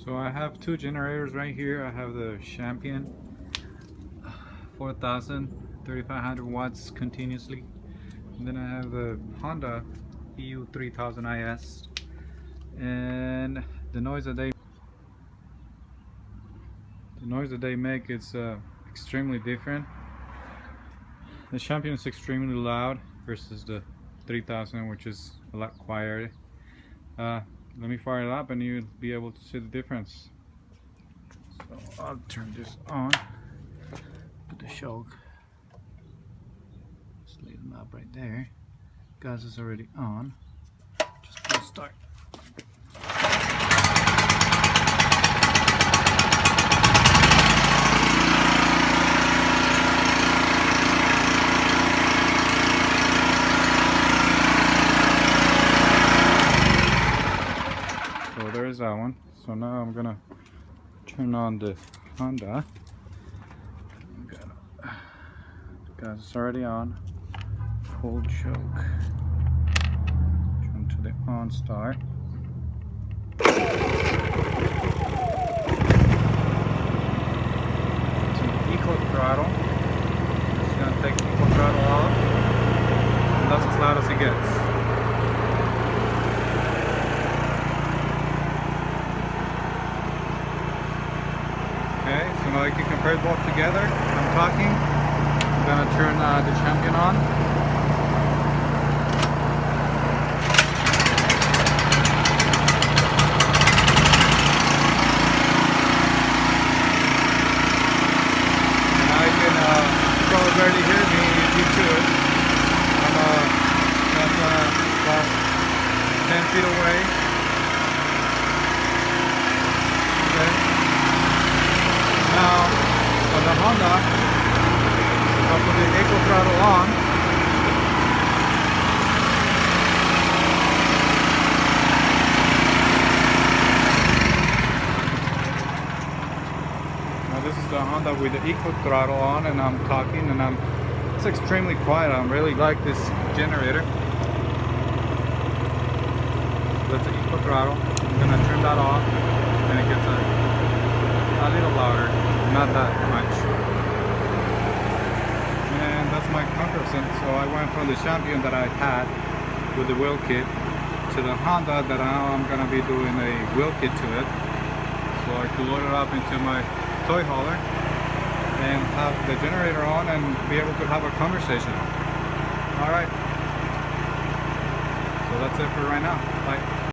So I have two generators right here. I have the Champion 4000 3500 watts continuously, and then I have the Honda EU3000is, and the noise that they make is extremely different. The Champion is extremely loud versus the 3000, which is a lot quieter. Let me fire it up and you'll be able to see the difference. So I'll turn this on, put the shock, just leave them up right there. Gas is already on, just press start. So there's that one. So now I'm gonna turn on the Honda. Gas is already on. Hold choke. Turn to the on start. It's an eco throttle. It's gonna take eco throttle off, and that's as loud as it gets. Okay, so now you can compare both together. I'm talking. I'm gonna turn the Champion on. And now you can probably barely hear me if you too. I'm about 10 feet away. Okay. Now, on the Honda, I'll put the eco throttle on. Now this is the Honda with the eco throttle on, and I'm talking, and it's extremely quiet. I really like this generator. That's the eco throttle. I'm gonna turn that off, and it gets a little louder, not that much. And that's my comparison. So I went from the Champion that I had with the wheel kit to the Honda that now I'm gonna be doing a wheel kit to it. So I could load it up into my toy hauler and have the generator on and be able to have a conversation. Alright. So that's it for right now. Bye.